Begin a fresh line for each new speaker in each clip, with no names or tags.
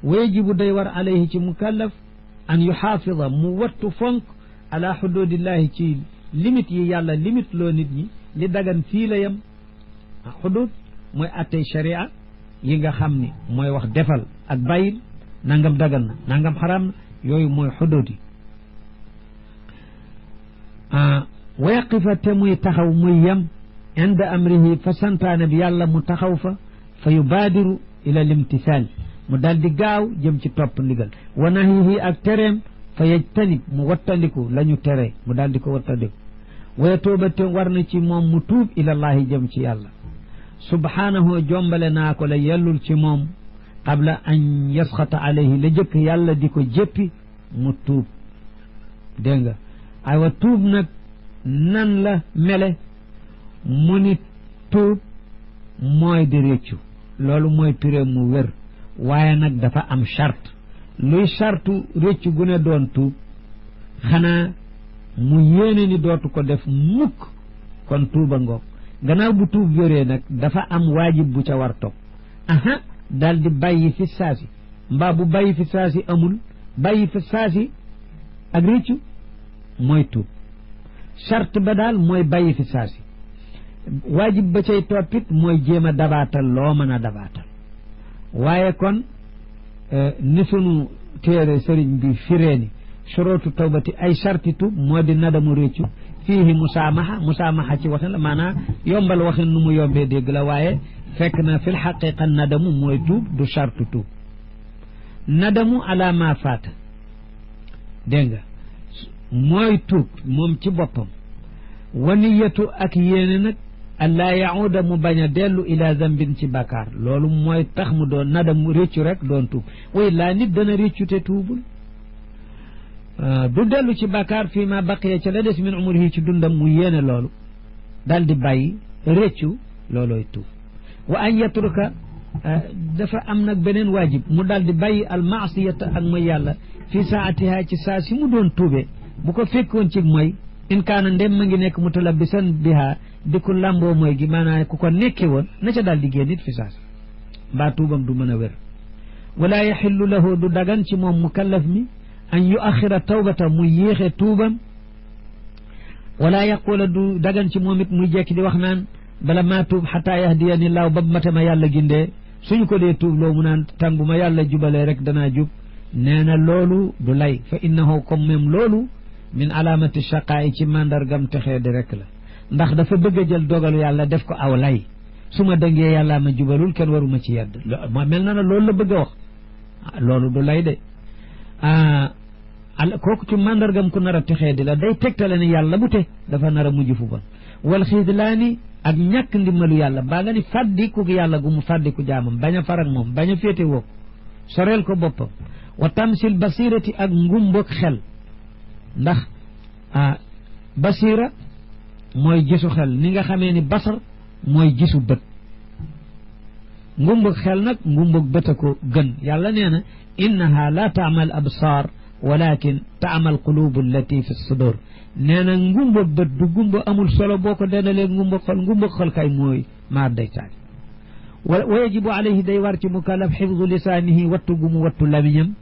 wajibu day war alayhi ci mukallaf an yuxaafida mu wattu fonk ala xududillahi ci limite yi yàlla limite loo nit ñi li dagan fii la yem xudud mooy attey sharia yi nga xam ni mooy wax defal ak bàyyil nangam dagan na nangam xaraam na yooyu mooy xudud yi wa yaqifa te muy taxaw muy yem inda amrihi fa santaane bi yàlla mu taxaw fa yubaadiru ila limtisaal mu daal di gaaw jëm ci topp ndigal wa nahihi ak tereem fa yajtanib mu wattandiku la ñu tere mu daal di ko wattandiku wa yatuuba te war na ci moom mu tuub ilallahi jëm ci yàlla subhaanahu jombale naa ko la yellul ci moom qabla an yasxata alayhi la jëkk yàlla di ko jéppi mu tuub dégg nga aywa tuub nag nan la mele mu ni tuub mooy di réccu loolu mooy piré mu wér waaye nag dafa am charte luy chartu réccu gu ne doon tuub xanaa mu yéene ni dootu ko def mukk kon tuuba ngoog gannaaw bu tuub wéree nag dafa am waajib bu ca war topp aha daal di bàyyi fi saasi mbaa bu bàyyi fi saasi amul bàyyi fi saasi ak réccu mooy tuub charte ba daal mooy bàyyi fi saasi waajib ba cay toppit mooy jéem a dabaatal loo mën a dabaatal waaye kon ni sunu téere sëriñ bi fireeni shurootu tawbati ay charti tuub moo di nadamu réccu fiihi musaamaha ci waxin la maanaam yombal waxin nu mu yombee dégg la waaye fekk na fil xaqiqa nadamu mooy tuub du chartu tuub nadamu ala ma faata dégg nga mooy tuub moom ci boppam waniyatu ak yéene nag allaa yahuda mu bañ a dellu ila zambin ci bakkaar loolu mooy tax mu doon nadamu réccu rek doon tuub way laa nit dana réccu te tuubul du dellu ci bakkaar fii ma baqiya ca la des min umrihi ci dundam mu yéene loolu daal di bàyyi réccu loolooy tuub wa an yatruka dafa am nag beneen waajib mu daal di bàyyi almaasiyata ak mooy yàlla fii saatiha ci saa si mu doon tuube bu ko fekkoon ci mooy in kaana ndem ma ngi nekk mutalabisan biha di ko lamboo mooy gi maanaam ku ko nekke woon na ca daal di génn it fi saas mbaa tuubam du mën a wér wala yaxillu lahu du dagan ci moom mukallaf mi an yu axira tawbata muy yéexe tuubam wala yaqula du dagan ci moom it muy jekki di wax naan bala maa tuub xataa yahdiyani laaw ba matama yàlla gindee suñu ko dee tuub loo mu naan tàng bu ma yàlla jubalee rek danaa jub nee na loolu du lay fa innahu comme même loolu min alaamati shaqaa'i ci mandargam texee di rek la ndax dafa bëgg a jël dogalu yàlla def ko aw lay su ma dëngee yàllaa ma jubalul kenn waruma ci yedd ma mel na loolu la bëgg a wax loolu du lay de kooku ci mandargam ku nar a texee di la day tegtale ne yàlla bu te dafa nar a mujj fu bon wal xiidlaani ak ñàkk ndimbalu yàlla baa nga ni fàddiku yàlla gu mu fàddiku jaamam bañ a farak moom bañ a féete woo soreel ko boppam wa tamsil basirati ak ngumbog xel ndax basira mooy gisu xel ni nga xamee ni basar mooy gisu bët ngumbug xel nag ngumbug bët a ko gën yàlla nee na innaha la taamal absar walakin taamal qulubu allati fi sudur nee na ngumbug bët du gumba amul solo boo ko dendalee ngumbug xol kay mooy maar day taal wa yajibu alayhi day war ci mukallaf xifdu lisaanihi wattu gu mu wattu lamiñam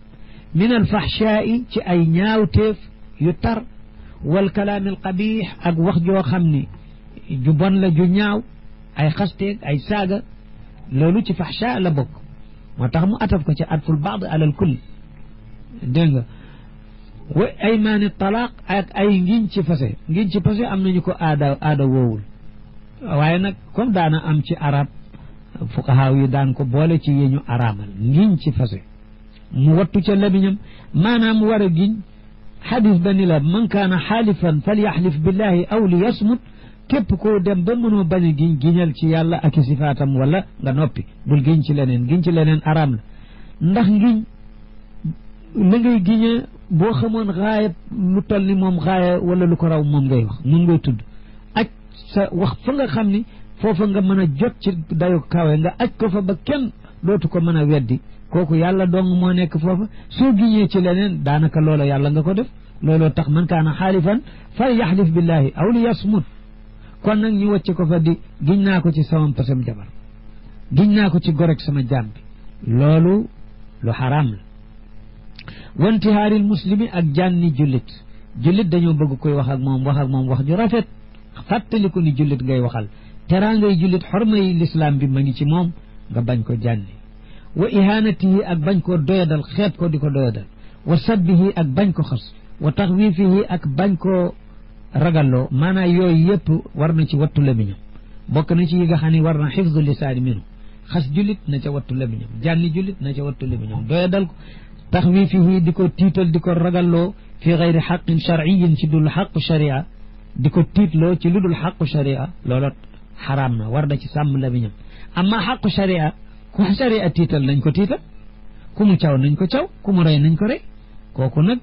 min alfaxshaa'i ci ay ñaawteef yu tar wal kalaami alqabiix ak wax joo xam ni ju bon la ju ñaaw ay xasteeg ay saaga loolu ci faxshaa la bokk moo tax mu ataf ko ci atful baad alal kulli dégg nga wa aymaani talaaq ak ay ngiñ ci fase am nañu ko aada woowul waaye nag comme daana am ci arab fuqahaaw yi daan ko boole ci yi ñu araamal ngiñ ci fase mu wattu ca lamiñam maanaam war a giñ xadis ba ni la man kaana xaalifan falyaxlif billahi aw li yasmut képp koo dem ba mënoo bañ a giñ giñal ci yàlla ak sifaatam wala nga noppi bul giñ ci leneen araam la ndax ngiñ la ngay giñee boo xamoon xaayab lu toll ni moom xaaya wala lu ko raw moom ngay wax moom ngay tudd aj sa wax fa nga xam ni foofa nga mën a jot ci dayu kawe nga aj ko fa ba kenn dootu ko mën a weddi kooku yàlla dong moo nekk foofa soo giñee ci leneen daanaka loola yàlla nga ko def looloo tax man kaana xaalifan fal yaxlif billahi aw li yasmut kon nag ñu wàcce ko fa di giñ naa ko ci sama pasam jabar giñ naa ko ci gorek sama jaam bi loolu lu xaraam la wantihaaril muslimi ak jànni jullit jullit dañoo bëgg koy wax ak moom wax ju rafet fàttaliku ni jullit ngay waxal teraangay jullit xormay lislaam bi ma ngi ci moom nga bañ ko jànni wa ihanatihi ak bañ koo doyadal xeeb ko di ko doyadal wa sabbihi ak bañ ko xas wa taxwiifihi ak bañ koo ragalloo maanaam yooyu yëpp war na ci wattu lamiñam bokk na ci yi nga xam ne war na xifdu lisaani minu xas jullit na ca wattu lamiñam jànni jullit na ca wattu lamiñam doyadal ko taxwiifihi di ko tiital di ko ragalloo fi gayri xaqin sharciyin ci dul xaqu sharia di ko tiitloo ci lu dul xaqu sharia loolu xaraam na war na ci sàmm lamiñam amma xaqu sharia ku sharia tiital nañ ko tiital ku mu caw nañ ko caw ku mu rey nañ ko rey kooku nag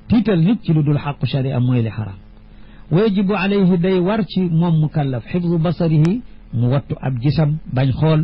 tiital nit ci lu dul xaqu sharia mooy li xaraam wa yajibu alayhi day war ci moom mukallaf xifdu basarihi mu wattu ab gisam bañ xool